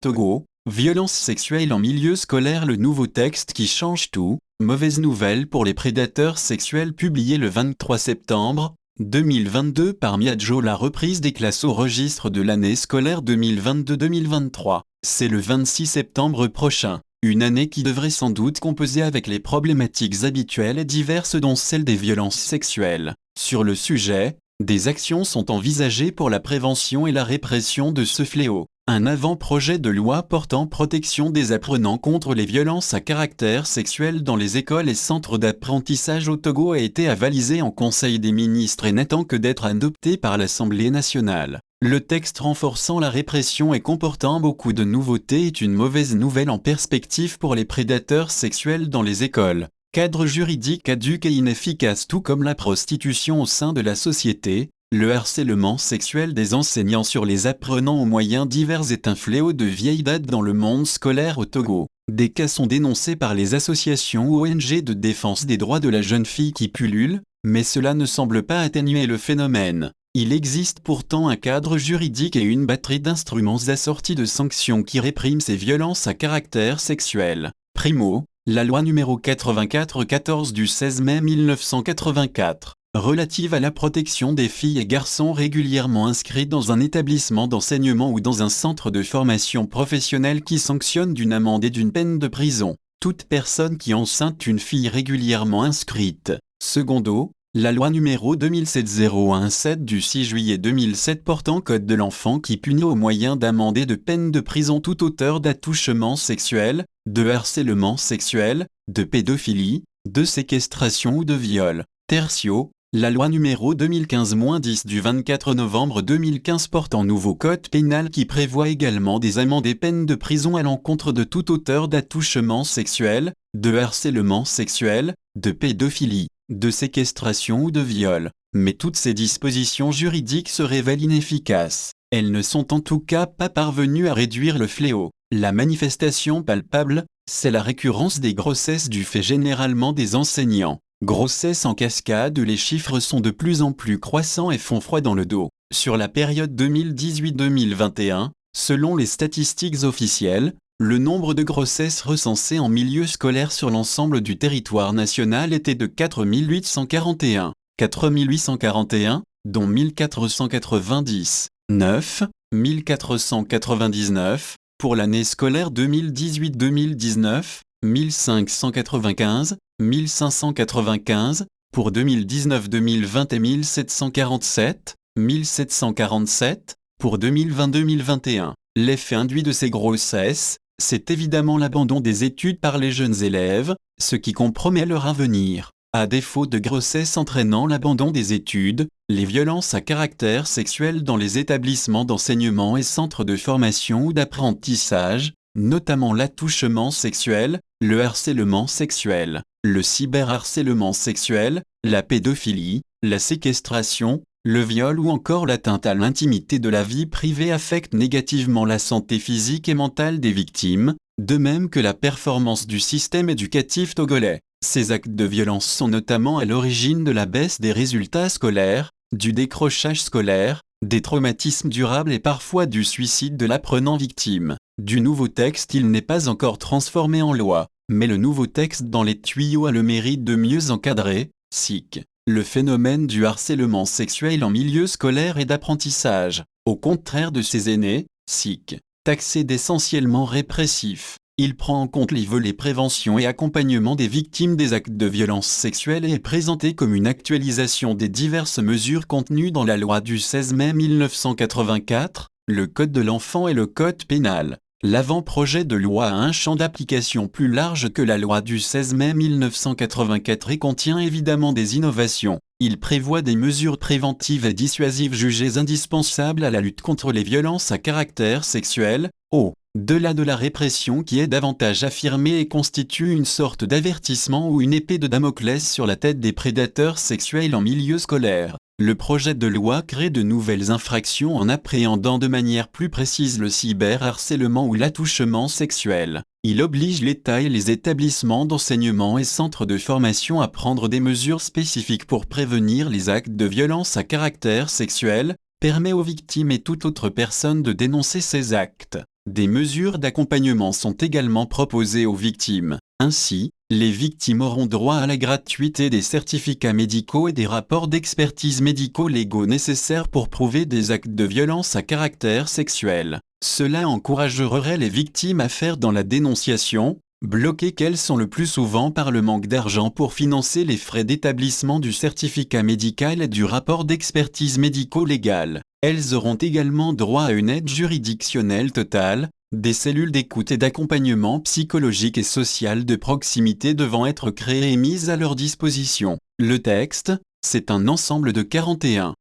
Togo, violence sexuelle en milieu scolaire. Le nouveau texte qui change tout, mauvaise nouvelle pour les prédateurs sexuels publié le 23 septembre 2022 par Miadjo. La reprise des classes au registre de l'année scolaire 2022-2023, c'est le 26 septembre prochain. Une année qui devrait sans doute composer avec les problématiques habituelles et diverses dont celle des violences sexuelles. Sur le sujet, des actions sont envisagées pour la prévention et la répression de ce fléau. Un avant-projet de loi portant protection des apprenants contre les violences à caractère sexuel dans les écoles et centres d'apprentissage au Togo a été avalisé en Conseil des ministres et n'attend que d'être adopté par l'Assemblée nationale. Le texte renforçant la répression et comportant beaucoup de nouveautés est une mauvaise nouvelle en perspective pour les prédateurs sexuels dans les écoles. Cadre juridique caduc et inefficace, tout comme la prostitution au sein de la société. Le harcèlement sexuel des enseignants sur les apprenants aux moyens divers est un fléau de vieille date dans le monde scolaire au Togo. Des cas sont dénoncés par les associations ou ONG de défense des droits de la jeune fille qui pullulent, mais cela ne semble pas atténuer le phénomène. Il existe pourtant un cadre juridique et une batterie d'instruments assortis de sanctions qui répriment ces violences à caractère sexuel. Primo, la loi numéro 84/14 du 16 mai 1984. Relative à la protection des filles et garçons régulièrement inscrits dans un établissement d'enseignement ou dans un centre de formation professionnelle qui sanctionne d'une amende et d'une peine de prison toute personne qui enceinte une fille régulièrement inscrite. Secondo, la loi numéro 2007-017 du 6 juillet 2007 portant Code de l'enfant qui punit au moyen d'amende et de peine de prison tout auteur d'attouchement sexuel, de harcèlement sexuel, de pédophilie, de séquestration ou de viol. Tertio, la loi numéro 2015-10 du 24 novembre 2015 portant nouveau code pénal qui prévoit également des amendes et peines de prison à l'encontre de tout auteur d'attouchement sexuel, de harcèlement sexuel, de pédophilie, de séquestration ou de viol. Mais toutes ces dispositions juridiques se révèlent inefficaces. Elles ne sont en tout cas pas parvenues à réduire le fléau. La manifestation palpable, c'est la récurrence des grossesses du fait généralement des enseignants. Grossesse en cascade, les chiffres sont de plus en plus croissants et font froid dans le dos. Sur la période 2018-2021, selon les statistiques officielles, le nombre de grossesses recensées en milieu scolaire sur l'ensemble du territoire national était de 4841. 4841, dont 1490, 1499, pour l'année scolaire 2018-2019, 1595, 1595, pour 2019-2020 et 1747, 1747, pour 2020-2021. L'effet induit de ces grossesses, c'est évidemment l'abandon des études par les jeunes élèves, ce qui compromet leur avenir. À défaut de grossesse entraînant l'abandon des études, les violences à caractère sexuel dans les établissements d'enseignement et centres de formation ou d'apprentissage, notamment l'attouchement sexuel, le harcèlement sexuel, le cyberharcèlement sexuel, la pédophilie, la séquestration, le viol ou encore l'atteinte à l'intimité de la vie privée affectent négativement la santé physique et mentale des victimes, de même que la performance du système éducatif togolais. Ces actes de violence sont notamment à l'origine de la baisse des résultats scolaires, du décrochage scolaire, des traumatismes durables et parfois du suicide de l'apprenant victime. Du nouveau texte, il n'est pas encore transformé en loi, mais le nouveau texte dans les tuyaux a le mérite de mieux encadrer, SIC, le phénomène du harcèlement sexuel en milieu scolaire et d'apprentissage. Au contraire de ses aînés, SIC, taxé d'essentiellement répressif. Il prend en compte les volets prévention et accompagnement des victimes des actes de violence sexuelle et est présenté comme une actualisation des diverses mesures contenues dans la loi du 16 mai 1984, le Code de l'enfant et le Code pénal. L'avant-projet de loi a un champ d'application plus large que la loi du 16 mai 1984 et contient évidemment des innovations. Il prévoit des mesures préventives et dissuasives jugées indispensables à la lutte contre les violences à caractère sexuel, au-delà de la répression qui est davantage affirmée et constitue une sorte d'avertissement ou une épée de Damoclès sur la tête des prédateurs sexuels en milieu scolaire. Le projet de loi crée de nouvelles infractions en appréhendant de manière plus précise le cyberharcèlement ou l'attouchement sexuel. Il oblige l'État et les établissements d'enseignement et centres de formation à prendre des mesures spécifiques pour prévenir les actes de violence à caractère sexuel, permet aux victimes et toute autre personne de dénoncer ces actes. Des mesures d'accompagnement sont également proposées aux victimes. Ainsi, les victimes auront droit à la gratuité des certificats médicaux et des rapports d'expertise médico-légaux nécessaires pour prouver des actes de violence à caractère sexuel. Cela encouragerait les victimes à faire dans la dénonciation, bloquées qu'elles sont le plus souvent par le manque d'argent pour financer les frais d'établissement du certificat médical et du rapport d'expertise médico-légale. Elles auront également droit à une aide juridictionnelle totale, des cellules d'écoute et d'accompagnement psychologique et social de proximité devant être créées et mises à leur disposition. Le texte, c'est un ensemble de 41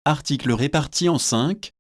articles répartis en 5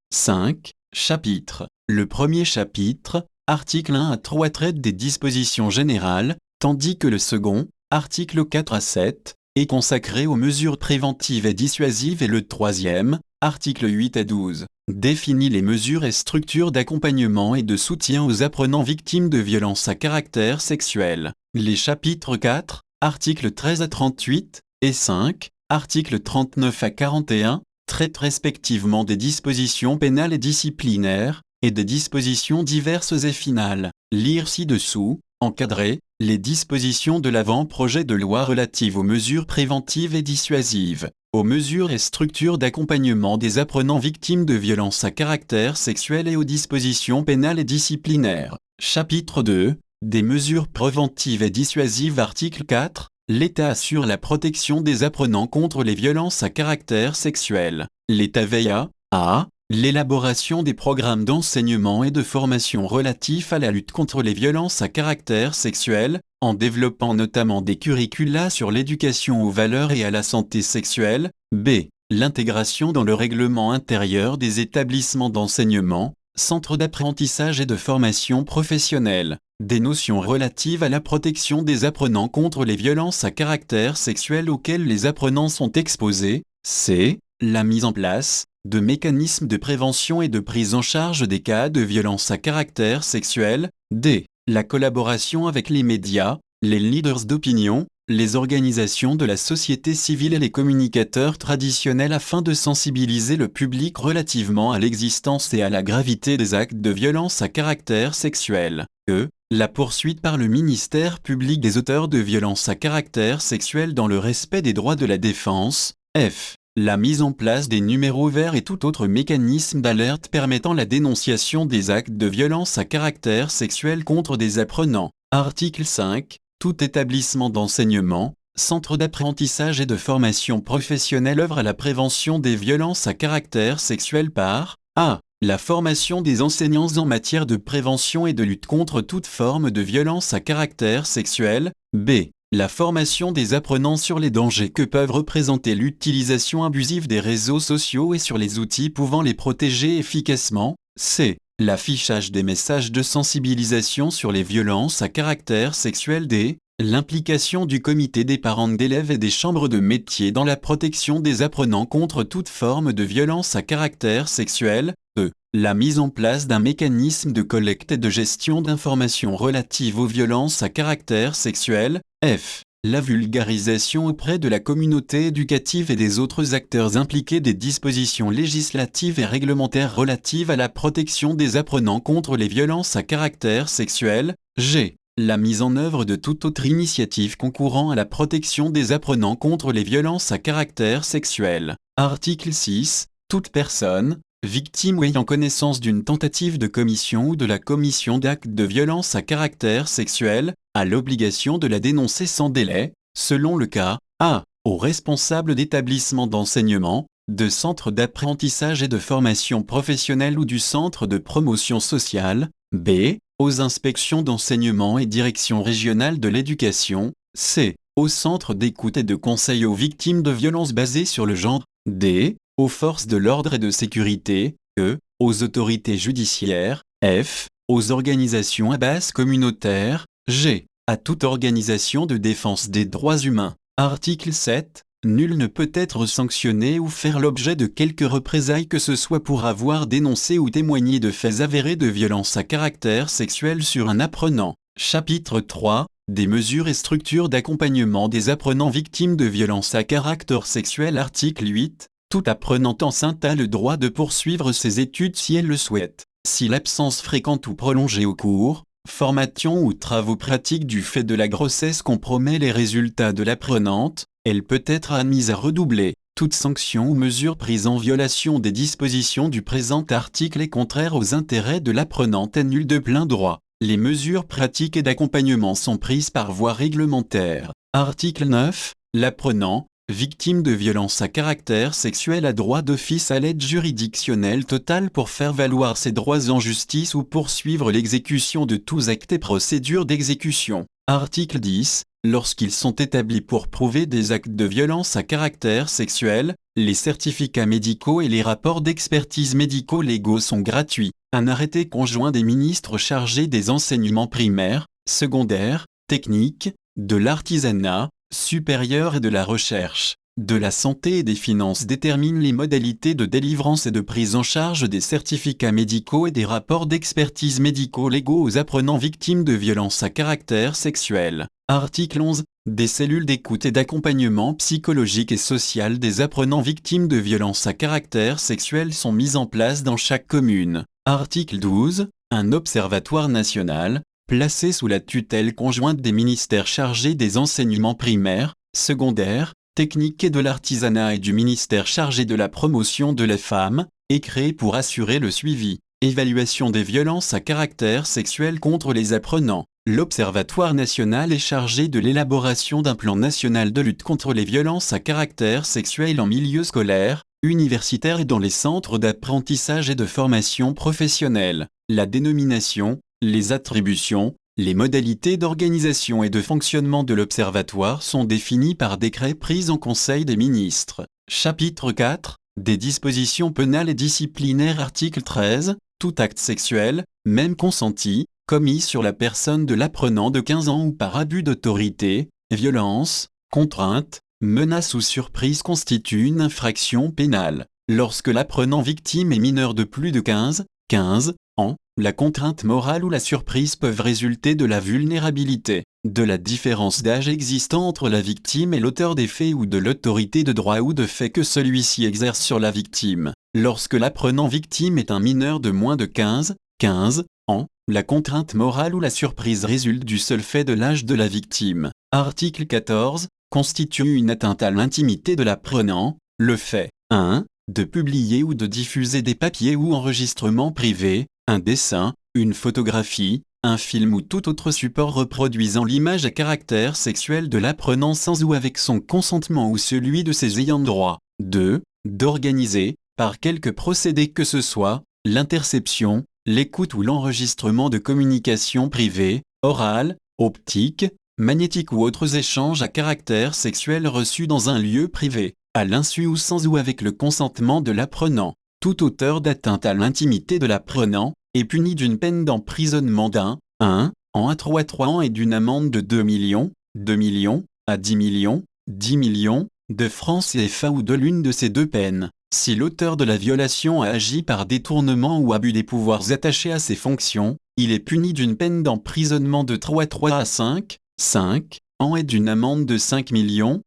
chapitres. Le premier chapitre, article 1 à 3 traite des dispositions générales, tandis que le second, article 4 à 7, est consacré aux mesures préventives et dissuasives et le troisième, article 8 à 12, définit les mesures et structures d'accompagnement et de soutien aux apprenants victimes de violences à caractère sexuel. Les chapitres 4, articles 13 à 38, et 5, articles 39 à 41, traitent respectivement des dispositions pénales et disciplinaires, et des dispositions diverses et finales. Lire ci-dessous, encadrer, les dispositions de l'avant-projet de loi relatives aux mesures préventives et dissuasives, aux mesures et structures d'accompagnement des apprenants victimes de violences à caractère sexuel et aux dispositions pénales et disciplinaires. Chapitre 2, des mesures préventives et dissuasives. Article 4, l'État assure la protection des apprenants contre les violences à caractère sexuel. L'État veille à l'élaboration des programmes d'enseignement et de formation relatifs à la lutte contre les violences à caractère sexuel, en développant notamment des curricula sur l'éducation aux valeurs et à la santé sexuelle. B. L'intégration dans le règlement intérieur des établissements d'enseignement, centres d'apprentissage et de formation professionnelle, des notions relatives à la protection des apprenants contre les violences à caractère sexuel auxquelles les apprenants sont exposés. C. La mise en place de mécanismes de prévention et de prise en charge des cas de violence à caractère sexuel. D. La collaboration avec les médias, les leaders d'opinion, les organisations de la société civile et les communicateurs traditionnels afin de sensibiliser le public relativement à l'existence et à la gravité des actes de violence à caractère sexuel. E. La poursuite par le ministère public des auteurs de violences à caractère sexuel dans le respect des droits de la défense. F. La mise en place des numéros verts et tout autre mécanisme d'alerte permettant la dénonciation des actes de violence à caractère sexuel contre des apprenants. Article 5. Tout établissement d'enseignement, centre d'apprentissage et de formation professionnelle œuvre à la prévention des violences à caractère sexuel par a. La formation des enseignants en matière de prévention et de lutte contre toute forme de violence à caractère sexuel. B. La formation des apprenants sur les dangers que peuvent représenter l'utilisation abusive des réseaux sociaux et sur les outils pouvant les protéger efficacement. C. L'affichage des messages de sensibilisation sur les violences à caractère sexuel. D. L'implication du comité des parents d'élèves et des chambres de métiers dans la protection des apprenants contre toute forme de violence à caractère sexuel. E. La mise en place d'un mécanisme de collecte et de gestion d'informations relatives aux violences à caractère sexuel. F. La vulgarisation auprès de la communauté éducative et des autres acteurs impliqués des dispositions législatives et réglementaires relatives à la protection des apprenants contre les violences à caractère sexuel. G. La mise en œuvre de toute autre initiative concourant à la protection des apprenants contre les violences à caractère sexuel. Article 6. Toute personne, victime ou ayant connaissance d'une tentative de commission ou de la commission d'actes de violence à caractère sexuel, a l'obligation de la dénoncer sans délai, selon le cas, a. Aux responsables d'établissements d'enseignement, de centres d'apprentissage et de formation professionnelle ou du centre de promotion sociale, b. Aux inspections d'enseignement et directions régionales de l'éducation, c. Aux centres d'écoute et de conseil aux victimes de violences basées sur le genre, d. Aux forces de l'ordre et de sécurité, e. Aux autorités judiciaires, f. Aux organisations à base communautaire, g. À toute organisation de défense des droits humains. Article 7. Nul ne peut être sanctionné ou faire l'objet de quelque représailles que ce soit pour avoir dénoncé ou témoigné de faits avérés de violence à caractère sexuel sur un apprenant. Chapitre 3. Des mesures et structures d'accompagnement des apprenants victimes de violences à caractère sexuel. Article 8. Toute apprenante enceinte a le droit de poursuivre ses études si elle le souhaite. Si l'absence fréquente ou prolongée au cours, formation ou travaux pratiques du fait de la grossesse compromet les résultats de l'apprenante, elle peut être admise à redoubler. Toute sanction ou mesure prise en violation des dispositions du présent article est contraire aux intérêts de l'apprenante et nulle de plein droit. Les mesures pratiques et d'accompagnement sont prises par voie réglementaire. Article 9. L'apprenant, victime de violences à caractère sexuel a droit d'office à l'aide juridictionnelle totale pour faire valoir ses droits en justice ou poursuivre l'exécution de tous actes et procédures d'exécution. Article 10. Lorsqu'ils sont établis pour prouver des actes de violence à caractère sexuel, les certificats médicaux et les rapports d'expertise médico-légaux sont gratuits. Un arrêté conjoint des ministres chargés des enseignements primaires, secondaires, techniques, de l'artisanat, supérieur et de la recherche, de la santé et des finances détermine les modalités de délivrance et de prise en charge des certificats médicaux et des rapports d'expertise médico-légaux aux apprenants victimes de violences à caractère sexuel. Article 11. Des cellules d'écoute et d'accompagnement psychologique et social des apprenants victimes de violences à caractère sexuel sont mises en place dans chaque commune. Article 12. Un observatoire national, placé sous la tutelle conjointe des ministères chargés des enseignements primaires, secondaires, techniques et de l'artisanat et du ministère chargé de la promotion de la femme, est créé pour assurer le suivi, évaluation des violences à caractère sexuel contre les apprenants. L'Observatoire national est chargé de l'élaboration d'un plan national de lutte contre les violences à caractère sexuel en milieu scolaire, universitaire et dans les centres d'apprentissage et de formation professionnelle. La dénomination, les attributions, les modalités d'organisation et de fonctionnement de l'Observatoire sont définies par décret pris en Conseil des ministres. Chapitre 4. Des dispositions pénales et disciplinaires. Article 13. Tout acte sexuel, même consenti, commis sur la personne de l'apprenant de 15 ans ou par abus d'autorité, violence, contrainte, menace ou surprise constitue une infraction pénale. Lorsque l'apprenant victime est mineur de plus de 15 ans, la contrainte morale ou la surprise peuvent résulter de la vulnérabilité, de la différence d'âge existant entre la victime et l'auteur des faits ou de l'autorité de droit ou de fait que celui-ci exerce sur la victime. Lorsque l'apprenant victime est un mineur de moins de 15 ans, la contrainte morale ou la surprise résulte du seul fait de l'âge de la victime. Article 14. Constitue une atteinte à l'intimité de l'apprenant, le fait 1. De publier ou de diffuser des papiers ou enregistrements privés, un dessin, une photographie, un film ou tout autre support reproduisant l'image à caractère sexuel de l'apprenant sans ou avec son consentement ou celui de ses ayants droit. 2. D'organiser, par quelque procédé que ce soit, l'interception, l'écoute ou l'enregistrement de communications privées, orales, optiques, magnétiques ou autres échanges à caractère sexuel reçus dans un lieu privé, à l'insu ou sans ou avec le consentement de l'apprenant. Tout auteur d'atteinte à l'intimité de l'apprenant est puni d'une peine d'emprisonnement d'un an à 3 ans et d'une amende de 2 millions à 10 millions de francs CFA ou de l'une de ces deux peines. Si l'auteur de la violation a agi par détournement ou abus des pouvoirs attachés à ses fonctions, il est puni d'une peine d'emprisonnement de 3 à 5 ans et d'une amende de 5 millions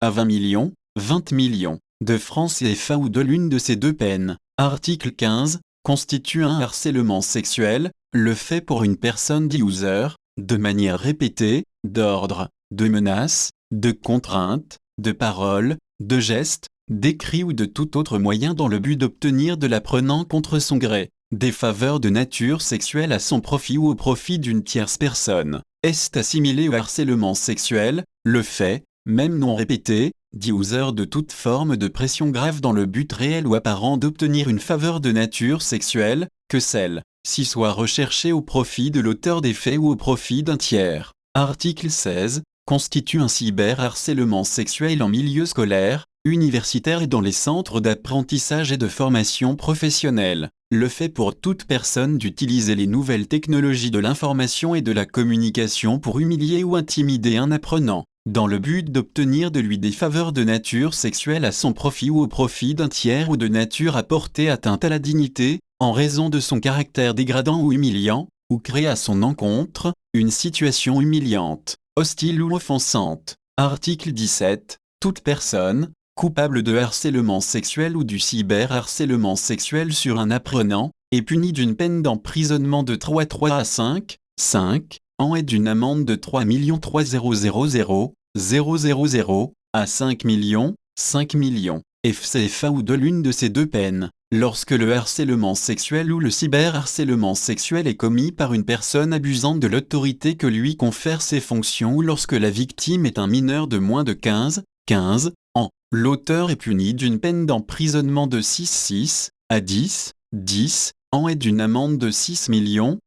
à 20 millions de francs CFA ou de l'une de ces deux peines. Article 15. Constitue un harcèlement sexuel, le fait pour une personne dit user, de manière répétée, d'ordre, de menace, de contrainte, de parole, de geste, d'écrit ou de tout autre moyen dans le but d'obtenir de l'apprenant contre son gré, des faveurs de nature sexuelle à son profit ou au profit d'une tierce personne. Est assimilé au harcèlement sexuel, le fait, même non répété, dit user de toute forme de pression grave dans le but réel ou apparent d'obtenir une faveur de nature sexuelle, que celle-ci soit recherchée au profit de l'auteur des faits ou au profit d'un tiers. Article 16. Constitue un cyberharcèlement sexuel en milieu scolaire, universitaire et dans les centres d'apprentissage et de formation professionnelle. Le fait pour toute personne d'utiliser les nouvelles technologies de l'information et de la communication pour humilier ou intimider un apprenant, dans le but d'obtenir de lui des faveurs de nature sexuelle à son profit ou au profit d'un tiers ou de nature à porter atteinte à la dignité, en raison de son caractère dégradant ou humiliant, ou créer à son encontre une situation humiliante, hostile ou offensante. Article 17. Toute personne coupable de harcèlement sexuel ou du cyberharcèlement sexuel sur un apprenant, est puni d'une peine d'emprisonnement de 3 à 5 ans et d'une amende de 3 300 000 à 5 millions FCFA ou de l'une de ces deux peines. Lorsque le harcèlement sexuel ou le cyberharcèlement sexuel est commis par une personne abusant de l'autorité que lui confèrent ses fonctions ou lorsque la victime est un mineur de moins de 15 ans, l'auteur est puni d'une peine d'emprisonnement de 6 à 10 ans et d'une amende de 6 millions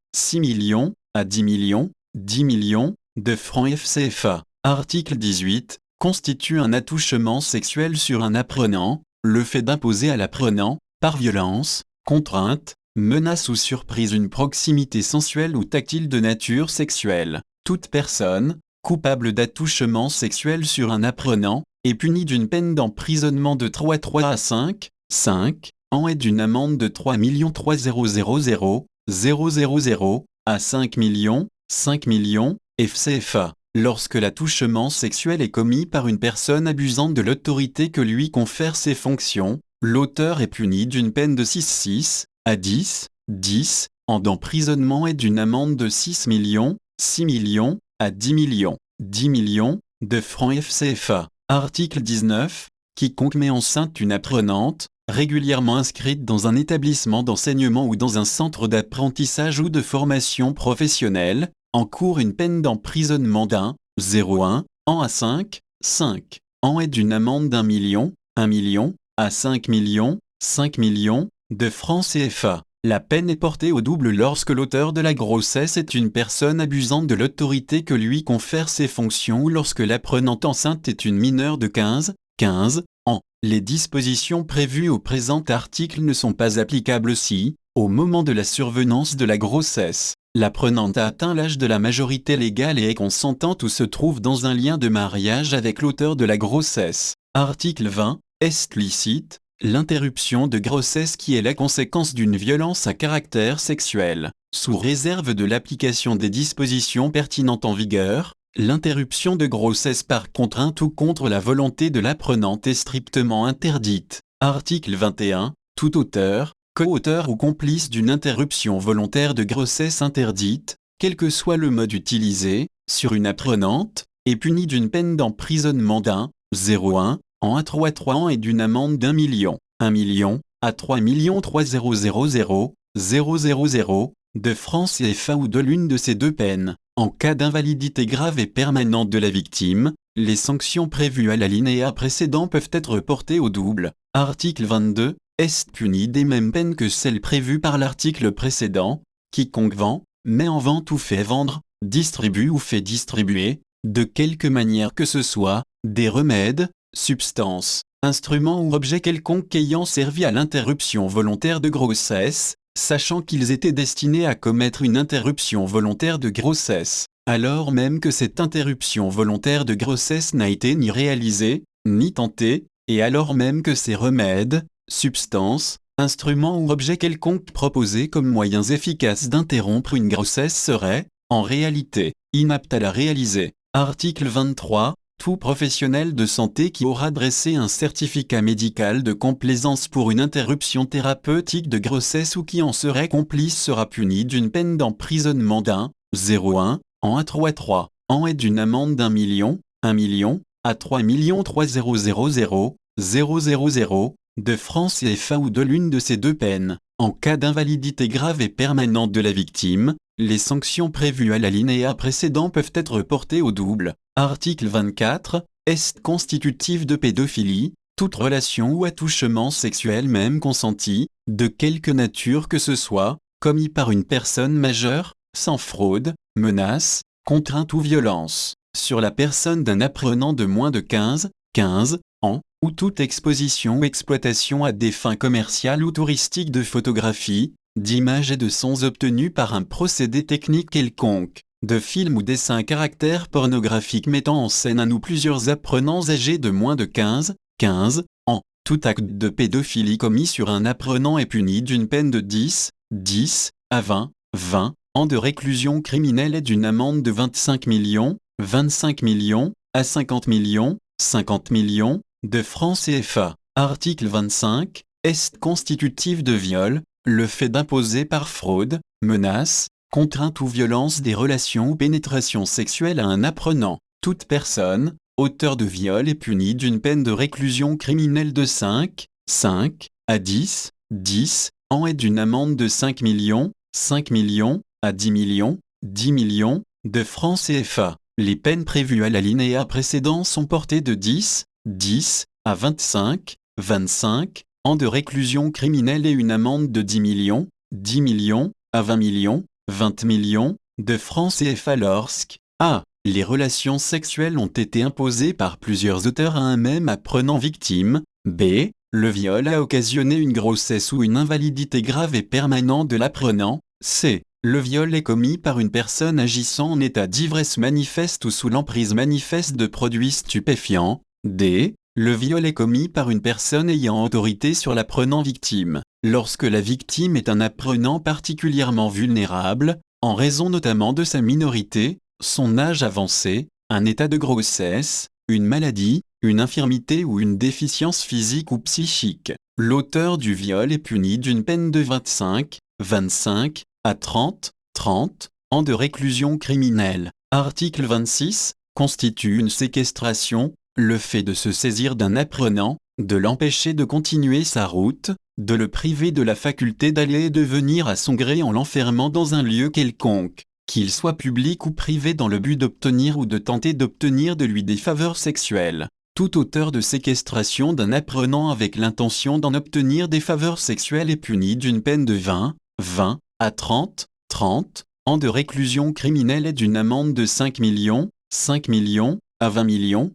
à 10 millions de francs FCFA. Article 18. Constitue un attouchement sexuel sur un apprenant, le fait d'imposer à l'apprenant, par violence, contrainte, menace ou surprise une proximité sensuelle ou tactile de nature sexuelle. Toute personne, coupable d'attouchement sexuel sur un apprenant, est punie d'une peine d'emprisonnement de 3 à 5 ans et d'une amende de 3 300 000 à 5 millions FCFA. Lorsque l'attouchement sexuel est commis par une personne abusant de l'autorité que lui confèrent ses fonctions, l'auteur est puni d'une peine de 6 à 10 ans d'emprisonnement et d'une amende de 6 millions à 10 millions de francs FCFA. Article 19. Quiconque met enceinte une apprenante, régulièrement inscrite dans un établissement d'enseignement ou dans un centre d'apprentissage ou de formation professionnelle, encourt une peine d'emprisonnement d'1 an à 5 ans et d'une amende d'1 million à 5 millions de francs CFA. La peine est portée au double lorsque l'auteur de la grossesse est une personne abusant de l'autorité que lui confèrent ses fonctions ou lorsque l'apprenante enceinte est une mineure de 15 ans. Les dispositions prévues au présent article ne sont pas applicables si, au moment de la survenance de la grossesse, l'apprenante a atteint l'âge de la majorité légale et est consentante ou se trouve dans un lien de mariage avec l'auteur de la grossesse. Article 20. Explicite. L'interruption de grossesse qui est la conséquence d'une violence à caractère sexuel. Sous réserve de l'application des dispositions pertinentes en vigueur, l'interruption de grossesse par contrainte ou contre la volonté de l'apprenante est strictement interdite. Article 21. Tout auteur, co-auteur ou complice d'une interruption volontaire de grossesse interdite, quel que soit le mode utilisé, sur une apprenante, est puni d'une peine d'emprisonnement d'1 an à 3 ans et d'une amende d'1 million à 3 300 000 de francs CFA ou de l'une de ces deux peines. En cas d'invalidité grave et permanente de la victime, les sanctions prévues à l'alinéa précédent peuvent être portées au double. Article 22. Est puni des mêmes peines que celles prévues par l'article précédent. Quiconque vend, met en vente ou fait vendre, distribue ou fait distribuer, de quelque manière que ce soit, des remèdes, substances, instruments ou objets quelconques ayant servi à l'interruption volontaire de grossesse, sachant qu'ils étaient destinés à commettre une interruption volontaire de grossesse, alors même que cette interruption volontaire de grossesse n'a été ni réalisée, ni tentée, et alors même que ces remèdes, substances, instruments ou objets quelconques proposés comme moyens efficaces d'interrompre une grossesse seraient, en réalité, inaptes à la réaliser. Article 23. Tout professionnel de santé qui aura dressé un certificat médical de complaisance pour une interruption thérapeutique de grossesse ou qui en serait complice sera puni d'une peine d'emprisonnement d'1 an à 3 ans et d'une amende d'1 million à 3 300 000 de francs CFA ou de l'une de ces deux peines. En cas d'invalidité grave et permanente de la victime, les sanctions prévues à l'alinéa précédent peuvent être portées au double. Article 24. Est constitutif de pédophilie, toute relation ou attouchement sexuel même consenti, de quelque nature que ce soit, commis par une personne majeure, sans fraude, menace, contrainte ou violence, sur la personne d'un apprenant de moins de 15 ans, ou toute exposition ou exploitation à des fins commerciales ou touristiques de photographies, d'images et de sons obtenus par un procédé technique quelconque, de films ou dessins à caractère pornographique mettant en scène un ou plusieurs apprenants âgés de moins de 15 ans. Tout acte de pédophilie commis sur un apprenant est puni d'une peine de 10 à 20 ans de réclusion criminelle et d'une amende de 25 millions à 50 millions de francs CFA. Article 25. Est constitutif de viol, le fait d'imposer par fraude, menace, contrainte ou violence des relations ou pénétration sexuelle à un apprenant. Toute personne, auteur de viol est punie d'une peine de réclusion criminelle de 5 à 10 ans et d'une amende de 5 millions à 10 millions de francs CFA. Les peines prévues à l'alinéa précédent sont portées de 10 à 25 ans de réclusion criminelle et une amende de 10 millions à 20 millions de francs CFA lorsque a. Les relations sexuelles ont été imposées par plusieurs auteurs à un même apprenant victime. B. Le viol a occasionné une grossesse ou une invalidité grave et permanente de l'apprenant. C. Le viol est commis par une personne agissant en état d'ivresse manifeste ou sous l'emprise manifeste de produits stupéfiants. D. Le viol est commis par une personne ayant autorité sur l'apprenant victime, lorsque la victime est un apprenant particulièrement vulnérable, en raison notamment de sa minorité, son âge avancé, un état de grossesse, une maladie, une infirmité ou une déficience physique ou psychique. L'auteur du viol est puni d'une peine de 25 à 30 ans de réclusion criminelle. Article 26. Constitue une séquestration, le fait de se saisir d'un apprenant, de l'empêcher de continuer sa route, de le priver de la faculté d'aller et de venir à son gré en l'enfermant dans un lieu quelconque, qu'il soit public ou privé dans le but d'obtenir ou de tenter d'obtenir de lui des faveurs sexuelles. Tout auteur de séquestration d'un apprenant avec l'intention d'en obtenir des faveurs sexuelles est puni d'une peine de 20 à 30 ans de réclusion criminelle et d'une amende de 5 millions à 20 millions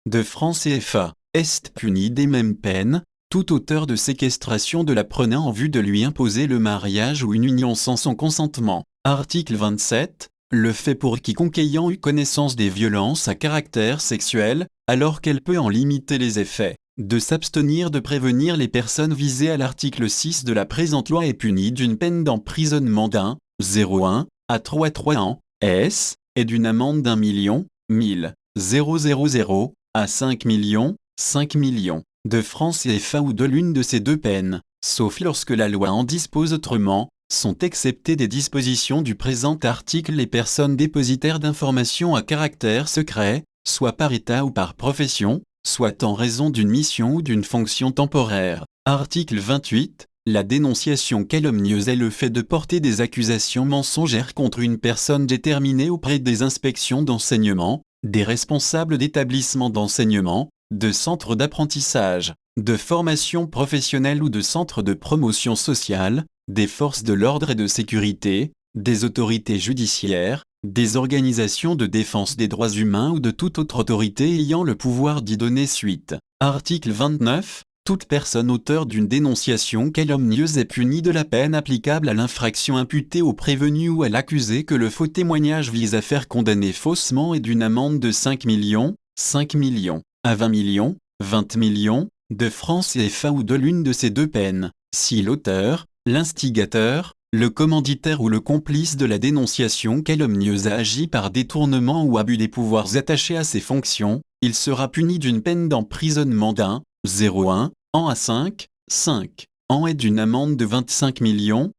de francs CFA. Est puni des mêmes peines, tout auteur de séquestration de l'apprenant en vue de lui imposer le mariage ou une union sans son consentement. Article 27. Le fait pour quiconque ayant eu connaissance des violences à caractère sexuel, alors qu'elle peut en limiter les effets, de s'abstenir de prévenir les personnes visées à l'article 6 de la présente loi est puni d'une peine d'emprisonnement d'un 0,1 à 3 ans, et d'une amende d'1 million, 000 à 5 millions de francs CFA ou de l'une de ces deux peines, sauf lorsque la loi en dispose autrement, sont exceptées des dispositions du présent article les personnes dépositaires d'informations à caractère secret, soit par état ou par profession, soit en raison d'une mission ou d'une fonction temporaire. Article 28. La dénonciation calomnieuse est le fait de porter des accusations mensongères contre une personne déterminée auprès des inspections d'enseignement, des responsables d'établissements d'enseignement, de centres d'apprentissage, de formation professionnelle ou de centres de promotion sociale, des forces de l'ordre et de sécurité, des autorités judiciaires, des organisations de défense des droits humains ou de toute autre autorité ayant le pouvoir d'y donner suite. Article 29. Toute personne auteure d'une dénonciation calomnieuse est punie de la peine applicable à l'infraction imputée au prévenu ou à l'accusé que le faux témoignage vise à faire condamner faussement et d'une amende de 5 millions à 20 millions de francs CFA ou de l'une de ces deux peines, si l'auteur, l'instigateur, le commanditaire ou le complice de la dénonciation calomnieuse a agi par détournement ou abus des pouvoirs attachés à ses fonctions, il sera puni d'une peine d'emprisonnement d'un 0,1 an à 5 ans et d'une amende de 25 millions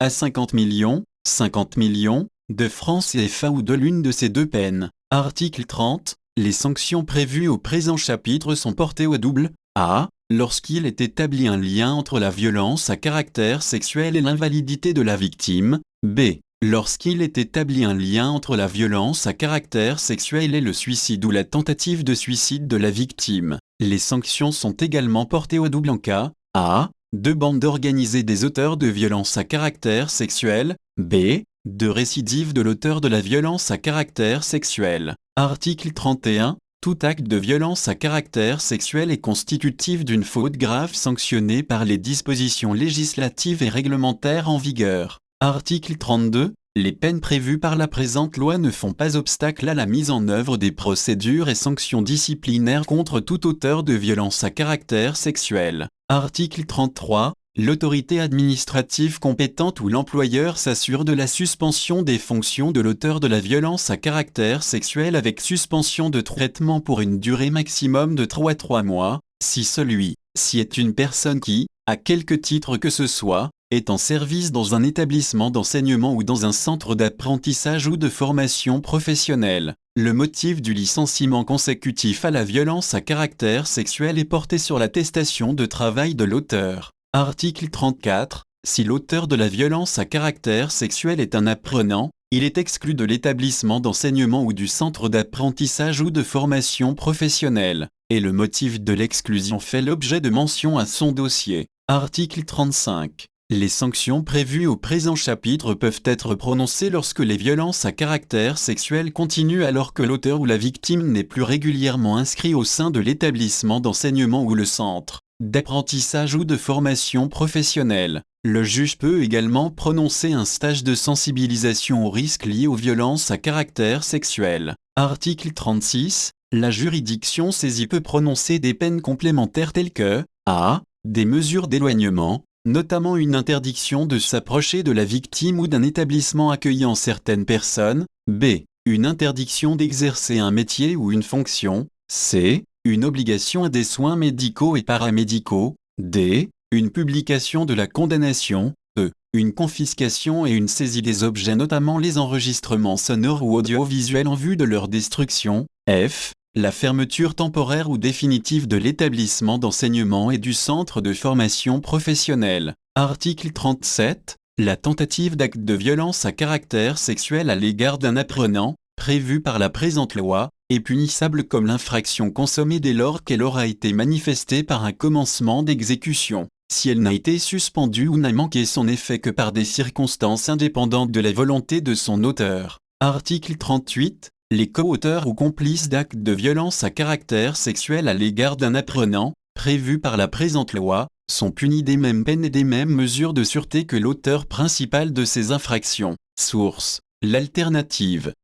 à 50 millions de francs CFA ou de l'une de ces deux peines. Article 30. Les sanctions prévues au présent chapitre sont portées au double A. Lorsqu'il est établi un lien entre la violence à caractère sexuel et l'invalidité de la victime. B. Lorsqu'il est établi un lien entre la violence à caractère sexuel et le suicide ou la tentative de suicide de la victime. Les sanctions sont également portées au double en cas A. De bandes organisées des auteurs de violences à caractère sexuel. B. De récidive de l'auteur de la violence à caractère sexuel. Article 31. Tout acte de violence à caractère sexuel est constitutif d'une faute grave sanctionnée par les dispositions législatives et réglementaires en vigueur. Article 32. Les peines prévues par la présente loi ne font pas obstacle à la mise en œuvre des procédures et sanctions disciplinaires contre tout auteur de violence à caractère sexuel. Article 33. L'autorité administrative compétente ou l'employeur s'assure de la suspension des fonctions de l'auteur de la violence à caractère sexuel avec suspension de traitement pour une durée maximum de 3 mois, si celui Si est une personne qui, à quelque titre que ce soit, est en service dans un établissement d'enseignement ou dans un centre d'apprentissage ou de formation professionnelle. Le motif du licenciement consécutif à la violence à caractère sexuel est porté sur l'attestation de travail de l'auteur. Article 34. Si l'auteur de la violence à caractère sexuel est un apprenant, il est exclu de l'établissement d'enseignement ou du centre d'apprentissage ou de formation professionnelle, et le motif de l'exclusion fait l'objet de mention à son dossier. Article 35. Les sanctions prévues au présent chapitre peuvent être prononcées lorsque les violences à caractère sexuel continuent alors que l'auteur ou la victime n'est plus régulièrement inscrit au sein de l'établissement d'enseignement ou le centre d'apprentissage ou de formation professionnelle. Le juge peut également prononcer un stage de sensibilisation aux risques liés aux violences à caractère sexuel. Article 36. La juridiction saisie peut prononcer des peines complémentaires telles que a. Des mesures d'éloignement, notamment une interdiction de s'approcher de la victime ou d'un établissement accueillant certaines personnes. B. Une interdiction d'exercer un métier ou une fonction. C. Une obligation à des soins médicaux et paramédicaux. D. Une publication de la condamnation. E. Une confiscation et une saisie des objets, notamment les enregistrements sonores ou audiovisuels en vue de leur destruction. F. La fermeture temporaire ou définitive de l'établissement d'enseignement et du centre de formation professionnelle. Article 37. La tentative d'acte de violence à caractère sexuel à l'égard d'un apprenant, prévue par la présente loi, est punissable comme l'infraction consommée dès lors qu'elle aura été manifestée par un commencement d'exécution, si elle n'a été suspendue ou n'a manqué son effet que par des circonstances indépendantes de la volonté de son auteur. Article 38. Les co-auteurs ou complices d'actes de violence à caractère sexuel à l'égard d'un apprenant, prévus par la présente loi, sont punis des mêmes peines et des mêmes mesures de sûreté que l'auteur principal de ces infractions. Source. L'alternative.